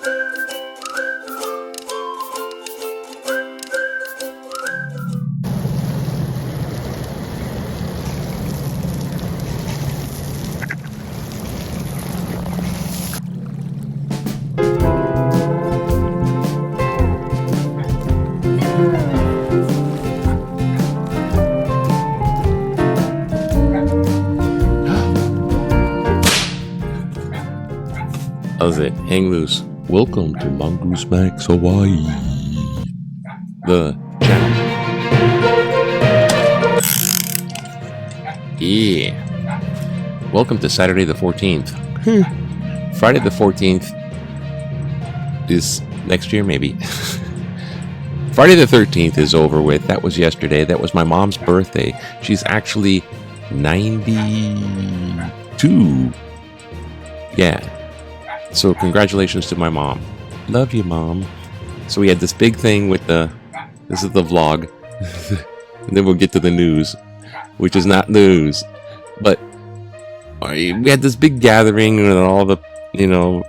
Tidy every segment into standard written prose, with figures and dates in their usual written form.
How's it? Hang loose. Welcome to Mongoose Max Hawaii, the channel. Yeah. Welcome to Saturday the 14th. Friday the 14th is next year, maybe. Friday the 13th is over with. That was yesterday. That was my mom's birthday. She's actually 92. Yeah. So congratulations to my mom. Love you, Mom. So we had this big thing with this is the vlog. And then we'll get to the news, which is not news. But we had this big gathering with all the,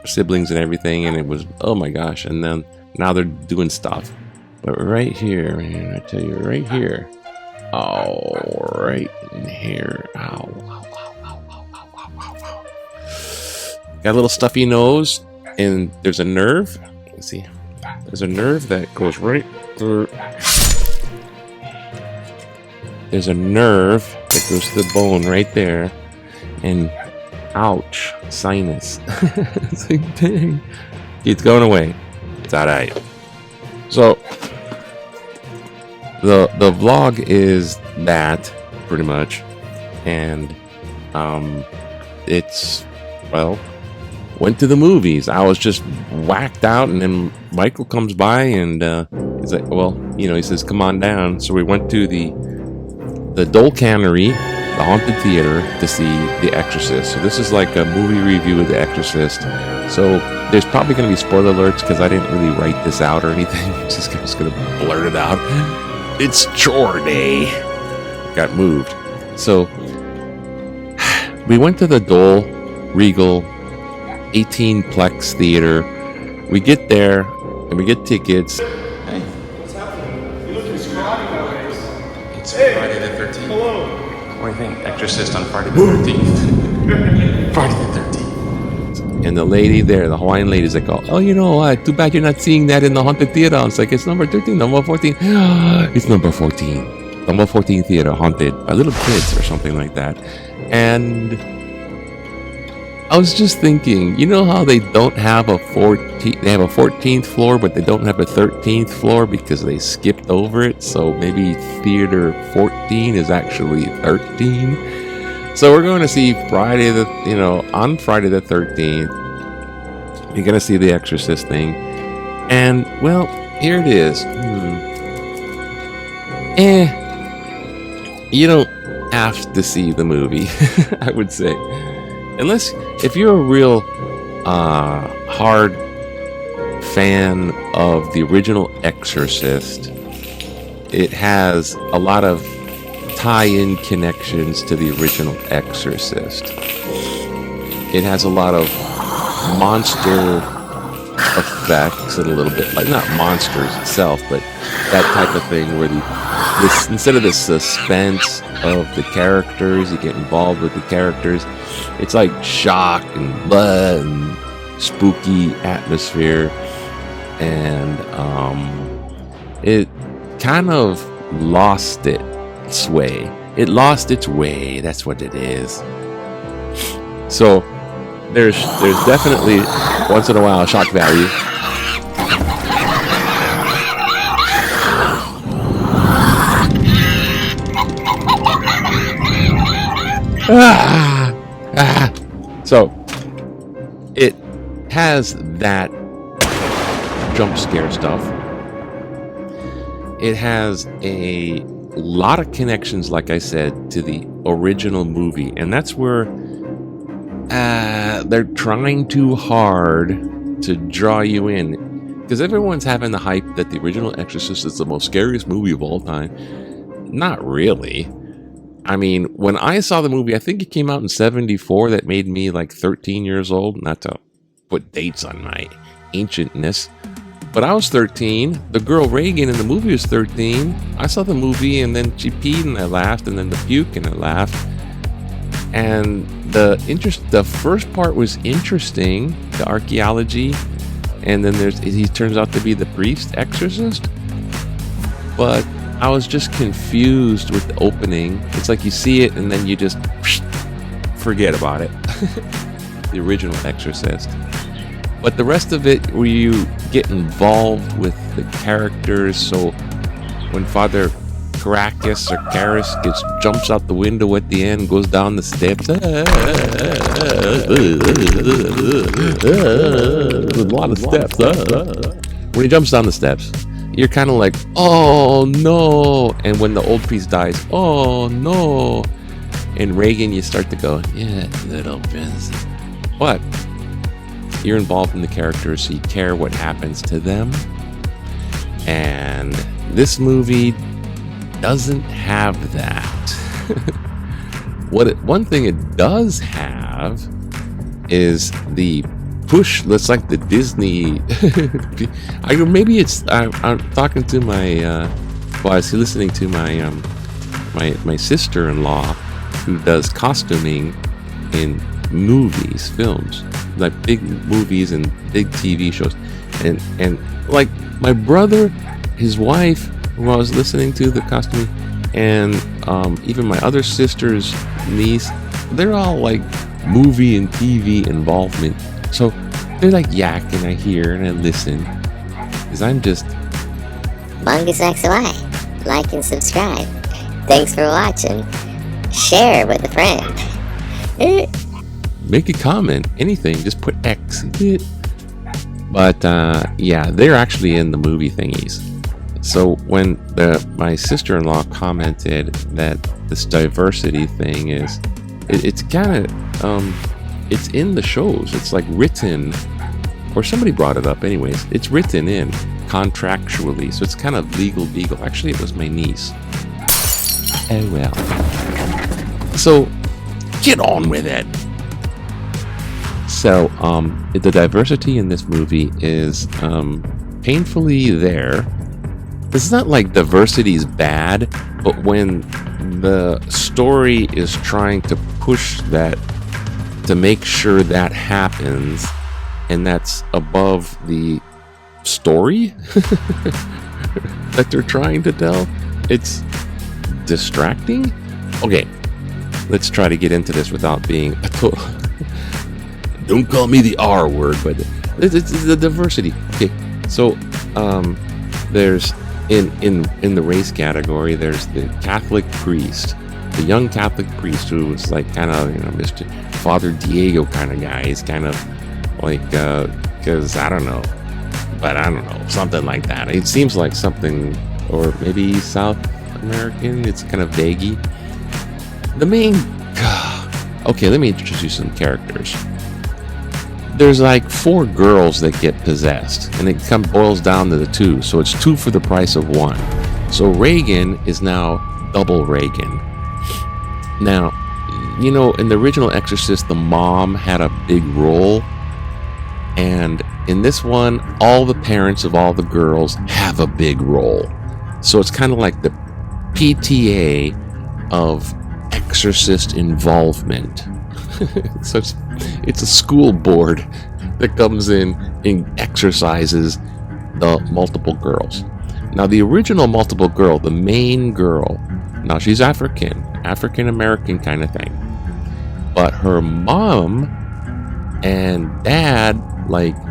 siblings and everything. And it was, oh my gosh. And then now they're doing stuff. But right here, man, I tell you, right here. Oh, right in here. Ow. Got a little stuffy nose, and there's a nerve. Let's see. There's a nerve that goes right through. There's a nerve that goes to the bone right there, and ouch, sinus. It's like, dang. It's going away. It's all right. So the vlog is that pretty much, and it's went to the movies. I was just whacked out, and then Michael comes by and he's like, he says, come on down. So we went to the Dole Cannery, the haunted theater, to see The Exorcist. So this is like a movie review of The Exorcist. So there's probably going to be spoiler alerts because I didn't really write this out or anything. I'm just going to blurt it out. It's chore day. Got moved. So we went to the Dole Regal 18-plex theater. We get there and we get tickets. Hey, what's happening? You look too scrawny nowadays. It's Friday the 13th. Hello. What do you think? Exorcist on Friday the 13th. Friday the 13th. And the lady there, the Hawaiian lady's like, oh, you know what? Too bad you're not seeing that in the haunted theater. I was like, it's number 13, number 14. It's number 14. Number 14 theater, haunted by little kids or something like that. And I was just thinking, you know how they don't have they have a 14th floor, but they don't have a 13th floor because they skipped over it. So maybe theater 14 is actually 13. So we're going to see on Friday the 13th, you're going to see the Exorcist thing. And, here it is. You don't have to see the movie, I would say. Unless, if you're a real hard fan of the original Exorcist, it has a lot of tie-in connections to the original Exorcist. It has a lot of monster effects and a little bit, like not monsters itself, but that type of thing where this instead of the suspense of the characters, you get involved with the characters. It's like shock and blood and spooky atmosphere, and it kind of lost its way. It lost its way. That's what it is. So there's definitely once in a while shock value. So it has that jump scare stuff. It has a lot of connections, like I said, to the original movie, and that's where they're trying too hard to draw you in, because everyone's having the hype that the original Exorcist is the most scariest movie of all time. Not really. I mean, when I saw the movie, I think it came out in 74. That made me like 13 years old. Not to put dates on my ancientness. But I was 13. The girl Reagan in the movie was 13. I saw the movie, and then she peed and I laughed, and then the puke and I laughed. And the first part was interesting, the archaeology, and then he turns out to be the priest exorcist. But I was just confused with the opening. It's like you see it and then you just forget about it. The original Exorcist. But the rest of it, where you get involved with the characters, so when Father Caracas or Karras jumps out the window at the end, goes down the steps. There's a lot of steps. When he jumps down the steps, you're kind of like, oh no. And when the old priest dies, oh no. And Reagan, you start to go, yeah, little prince. But you're involved in the characters, so you care what happens to them. And this movie doesn't have that. One thing it does have is the push. That's like the Disney. Maybe it's. I'm talking to my. I was listening to my sister-in-law, who does costuming in movies, films, like big movies and big TV shows, and like my brother, his wife, who I was listening to the costuming, and even my other sister's niece, they're all like movie and TV involvement. So they're like yakking. I hear and I listen, because I'm just Mongoose XY. Like and subscribe. Thanks for watching. Share with a friend. Make a comment, anything, just put X. But yeah, they're actually in the movie thingies. So when my sister-in-law commented that this diversity thing is, it's kind of it's in the shows. It's like written, or somebody brought it up. Anyways, it's written in contractually, so it's kind of legal. Actually, it was my niece. Oh well. So get on with it. So the diversity in this movie is painfully there. It's not like diversity is bad, but when the story is trying to push that to make sure that happens, and that's above the story that they're trying to tell, it's distracting. Okay, let's try to get into this without being a total. Don't call me the R word, but it's the diversity. Okay, so there's in the race category, there's the Catholic priest, the young Catholic priest, who was like kind of, Mr. Father Diego kind of guy. He's kind of like, because I don't know, something like that. It seems like something, or maybe South American. It's kind of vaguey. The main, okay, let me introduce you some characters. There's like 4 girls that get possessed, and it boils down to the 2, so it's 2 for the price of 1. So Reagan is now double Reagan. Now, in the original Exorcist, the mom had a big role, and in this one, all the parents of all the girls have a big role. So it's kind of like the PTA of Exorcist involvement. So it's a school board that comes in and exorcises the multiple girls. Now, the original multiple girl, the main girl, now she's African American kind of thing, but her mom and dad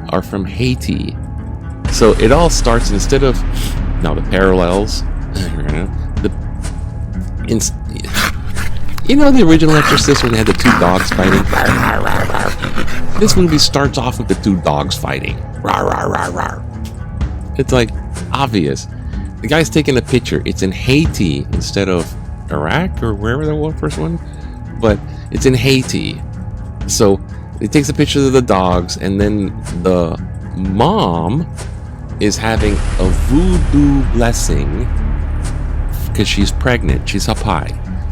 are from Haiti. So it all starts, instead of the parallels. The original Exorcist, when they had the 2 dogs fighting. This movie starts off with the 2 dogs fighting. It's like obvious. The guy's taking a picture. It's in Haiti instead of Iraq or wherever the first one, but it's in Haiti. So he takes a picture of the dogs, and then the mom is having a voodoo blessing because she's pregnant. She's up high.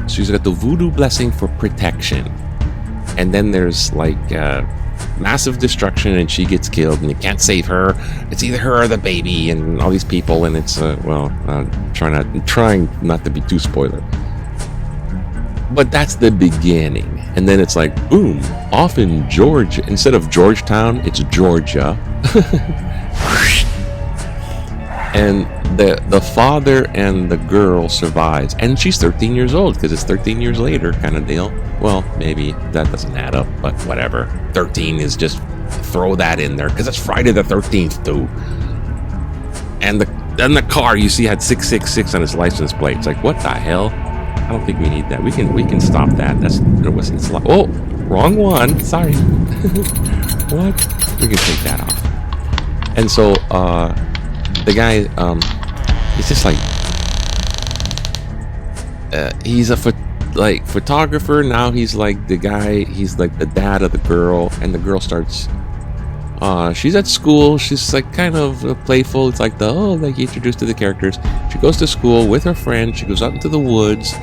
She's got the voodoo blessing for protection. And then there's massive destruction, and she gets killed, and you can't save her. It's either her or the baby, and all these people, and it's trying not to be too spoiler. But that's the beginning, and then it's like boom, off in Georgia, instead of Georgetown, it's Georgia. And the father and the girl survives, and she's 13 years old because it's 13 years later kind of deal. Well, maybe that doesn't add up, but whatever. 13 is just throw that in there because it's Friday the 13th too. And the car you see had 666 on its license plate. It's like, what the hell? I don't think we need that. We can stop that. It's like, oh, wrong one. Sorry. What? We can take that off. And so the guy, he's just like, he's a photographer. Now he's like the guy, he's like the dad of the girl, and the girl starts, she's at school, she's like kind of playful. It's like like introduced to the characters. She goes to school with her friend, she goes out into the woods,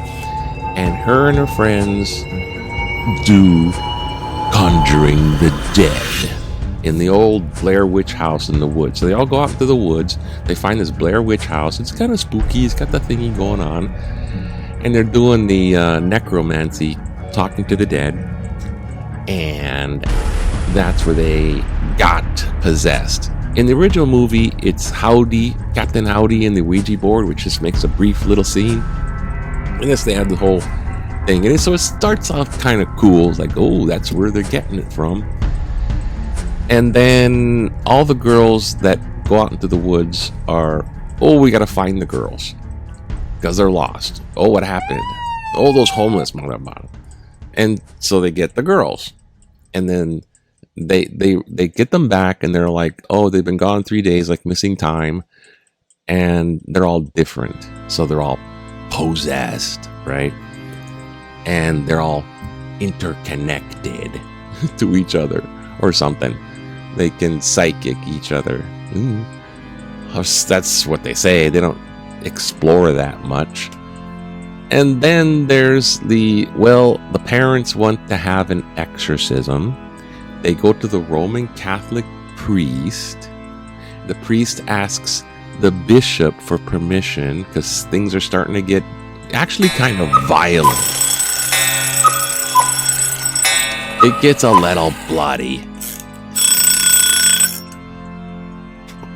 and her and her friends do Conjuring the Dead in the old Blair Witch house in the woods. So they all go out into the woods. They find this Blair Witch house. It's kind of spooky. It's got the thingy going on. And they're doing the necromancy, talking to the dead. And that's where they got possessed. In the original movie, it's Howdy, Captain Howdy and the Ouija board, which just makes a brief little scene. And this, they have the whole thing. And so it starts off kind of cool. It's like, oh, that's where they're getting it from. And then all the girls that go out into the woods are, oh, we got to find the girls because they're lost. Oh, what happened? Oh, those homeless mother. And so they get the girls, and then they get them back, and they're like, oh, they've been gone 3 days, like missing time, and they're all different. So they're all possessed, right? And they're all interconnected to each other or something. They can psychic each other. That's what they say. They don't explore that much. And then there's the parents want to have an exorcism. They go to the Roman Catholic priest. The priest asks the bishop for permission because things are starting to get actually kind of violent. It gets a little bloody.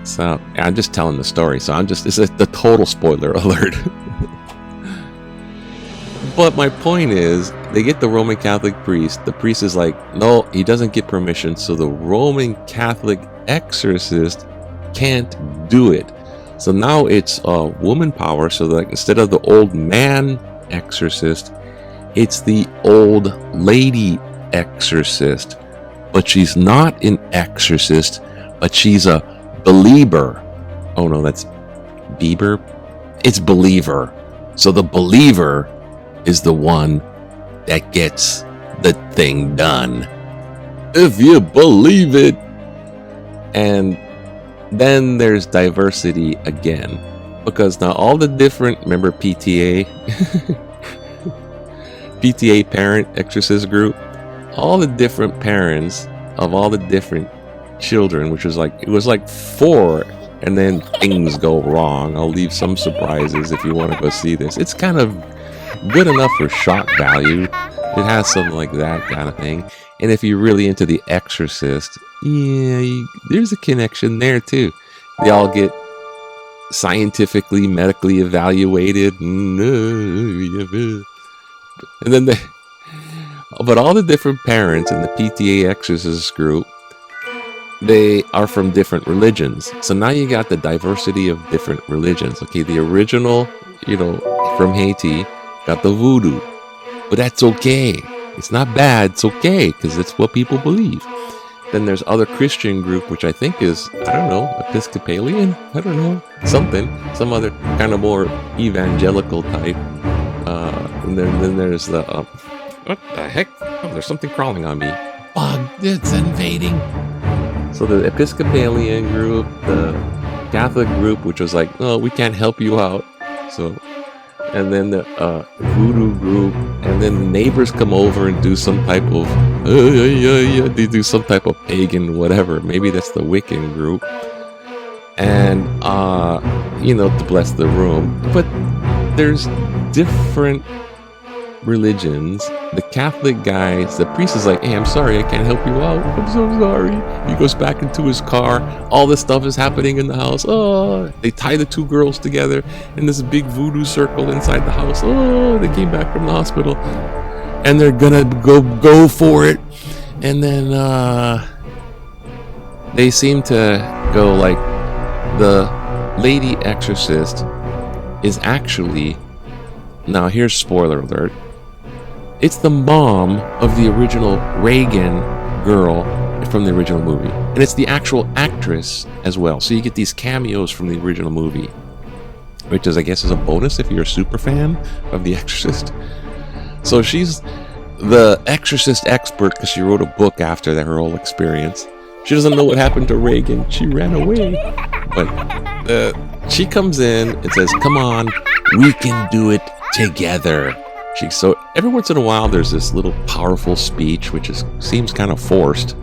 So I'm just telling the story. So it's the total spoiler alert. But my point is, they get the Roman Catholic priest. The priest is like, no, he doesn't get permission. So the Roman Catholic exorcist can't do it. So now it's woman power. So like instead of the old man exorcist, it's the old lady exorcist. But she's not an exorcist, but she's a believer. Oh no, that's Bieber. It's believer. So the believer is the one that gets the thing done, if you believe it. And then there's diversity again, because now all the different, remember PTA PTA parent exorcist group, all the different parents of all the different children, which was it was like 4, and then things go wrong. I'll leave some surprises if you want to go see this. It's kind of good enough for shock value. It has some like that kind of thing. And if you're really into The Exorcist, there's a connection there too. They all get scientifically, medically evaluated, and then but all the different parents in the PTA exorcist group, they are from different religions. So now you got the diversity of different religions. Okay, the original, from Haiti, got the voodoo. But that's okay. It's not bad. It's okay, because it's what people believe. Then there's other Christian group, which I think is, I don't know, Episcopalian? I don't know. Some other kind of more evangelical type. And then there's the, what the heck? Oh, there's something crawling on me. Bug, it's invading. So the Episcopalian group, the Catholic group, which was like, oh, we can't help you out. So and then the voodoo group, and then the neighbors come over and do some type of they do some type of pagan whatever. Maybe that's the Wiccan group, and to bless the room. But there's different religions. The Catholic guys, the priest is like, hey, I'm sorry, I can't help you out. I'm so sorry. He goes back into his car. All this stuff is happening in the house. Oh, they tie the two girls together in this big voodoo circle inside the house. Oh, they came back from the hospital and they're gonna go for it. And then they seem to go like, the lady exorcist is actually, now here's spoiler alert, it's the mom of the original Reagan girl from the original movie. And it's the actual actress as well. So you get these cameos from the original movie, which is, I guess, is a bonus if you're a super fan of The Exorcist. So she's the Exorcist expert because she wrote a book after her whole experience. She doesn't know what happened to Reagan. She ran away. But she comes in and says, come on, we can do it together. So every once in a while there's this little powerful speech which seems kind of forced,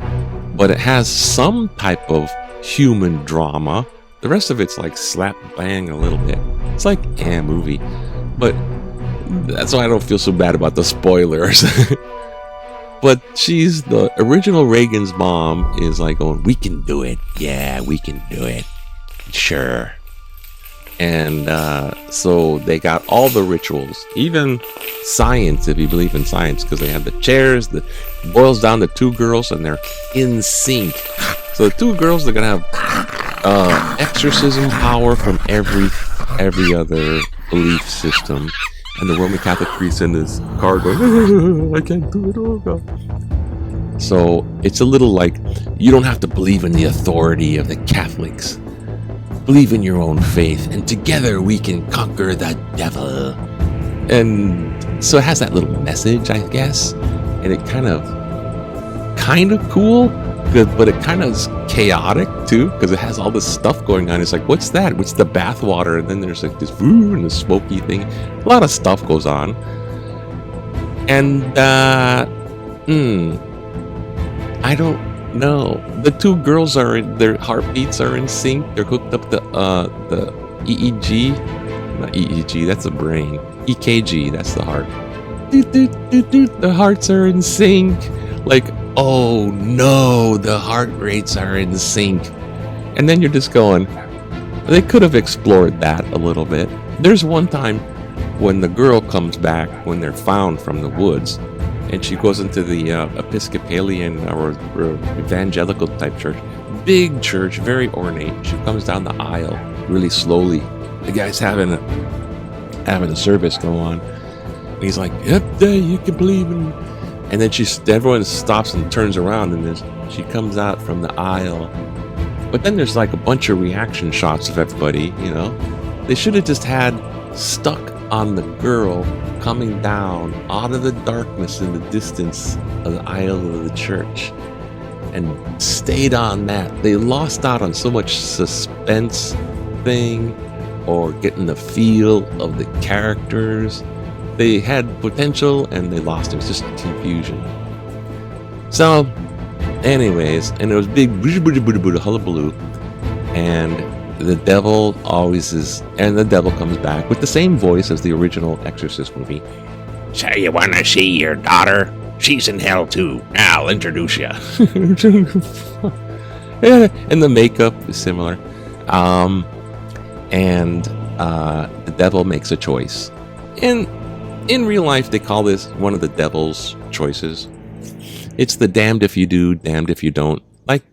but it has some type of human drama. The rest of it's like slap bang a little bit. It's like a movie, but that's why I don't feel so bad about the spoilers. But she's the original Reagan's mom is like going, we can do it. Yeah, we can do it. Sure. And so they got all the rituals, even science, if you believe in science, because they have the chairs that boils down to two girls and they're in sync. So the two girls, they're going to have exorcism power from every other belief system. And the Roman Catholic priest in his car going, I can't do it, oh God. So it's a little like, you don't have to believe in the authority of the Catholics. Believe in your own faith, and together we can conquer the devil. And so it has that little message, I guess, and it kind of cool, but it kind of is chaotic too, because it has all this stuff going on. It's like, what's that? What's the bathwater? And then there's like this woo and the smoky thing. A lot of stuff goes on, and I don't. No, the two girls their heartbeats are in sync. They're hooked up to the EEG, not EEG. That's the brain. EKG. That's the heart. The hearts are in sync. Like, oh no, the heart rates are in sync. And then you're just going, they could have explored that a little bit. There's one time when the girl comes back when they're found from the woods. And she goes into the Episcopalian or evangelical type church. Big church, very ornate. She comes down the aisle really slowly. The guy's having a service go on. And he's like, yep, you can believe in. And then everyone stops and turns around, and she comes out from the aisle. But then there's like a bunch of reaction shots of everybody, They should have just had stuck on the girl coming down out of the darkness in the distance of the aisle of the church and stayed on that. They lost out on so much suspense thing or getting the feel of the characters. They had potential and they lost it. It was just confusion. So anyways, and it was big hullabaloo, and the devil always is, and the devil comes back with the same voice as the original Exorcist movie. So you want to see your daughter? She's in hell too. I'll introduce you. And the makeup is similar. And the devil makes a choice. In real life, they call this one of the devil's choices. It's the damned if you do, damned if you don't. Like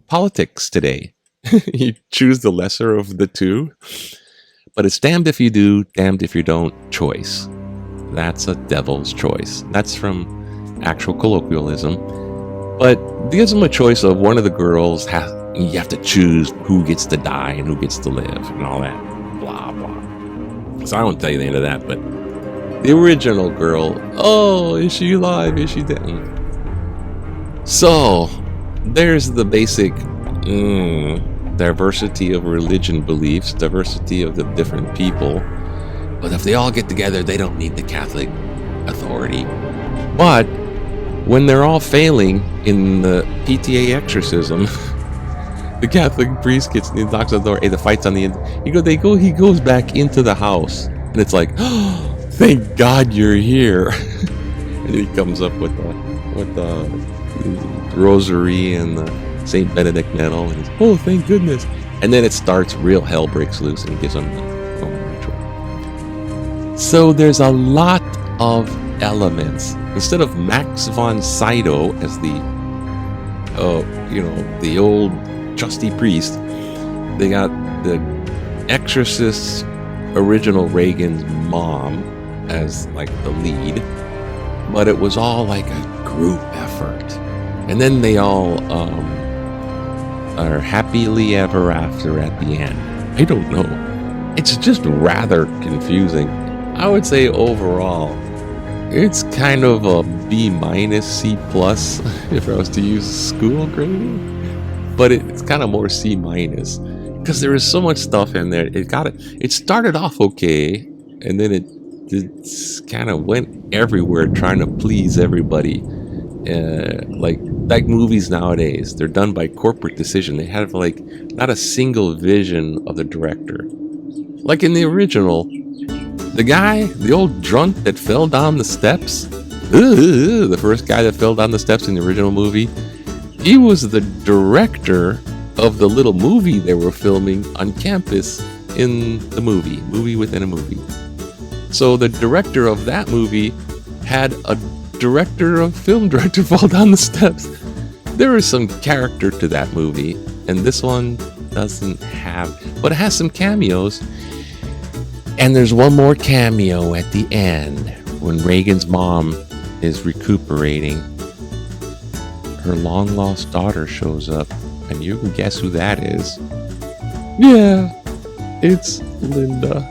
politics today. You choose the lesser of the two, but it's damned if you do, damned if you don't choice. That's a devil's choice. That's from actual colloquialism, but it gives them a choice of one of the girls. You have to choose who gets to die and who gets to live and all that blah blah. So I won't tell you the end of that, but the original girl, oh, is she alive, is she dead? So there's the basic diversity of religion beliefs, diversity of the different people, But if they all get together, they don't need the Catholic authority. But when they're all failing in the PTA exorcism, the Catholic priest knocks on the door. Hey, the fight's on the end. He goes back into the house, and it's like, oh, thank God you're here. And he comes up with the rosary and the Saint Benedict medal, and he's, oh, thank goodness. And then it starts. Real hell breaks loose, and he gives them the ritual. So there's a lot of elements. Instead of Max von Sydow as the old trusty priest, they got the Exorcist's original Reagan's mom as like the lead, but it was all like a group effort. And then they all are happily ever after at the end. I don't know. It's just rather confusing. I would say overall, it's kind of a B minus, C plus if I was to use school grading. But it's kind of more C minus because there is so much stuff in there. It started off okay, and then it kind of went everywhere trying to please everybody. Like movies nowadays, they're done by corporate decision. They have like not a single vision of the director. Like in the original, the old drunk that fell down the steps, the first guy that fell down the steps in the original movie, he was the director of the little movie they were filming on campus in the movie within a movie. So the director of that movie had a film director fall down the steps. There is some character to that movie, and this one doesn't have, but it has some cameos. And there's one more cameo at the end when Reagan's mom is recuperating. Her long-lost daughter shows up, and you can guess who that is. Yeah, it's Linda.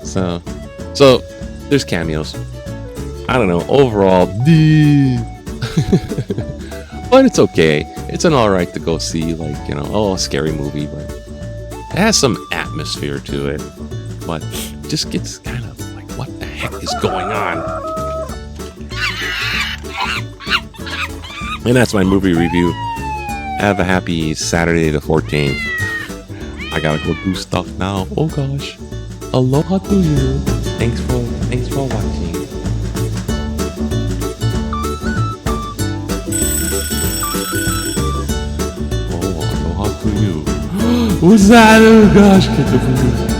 So there's cameos. I don't know, overall, but it's okay. It's an alright to go see, a scary movie, but it has some atmosphere to it. But it just gets kind of like, what the heck is going on? And that's my movie review. Have a happy Saturday the 14th. I gotta go do stuff now. Oh gosh. Aloha to you. Thanks for watching. Oh, aloha to you. What's that? Oh gosh, get the food.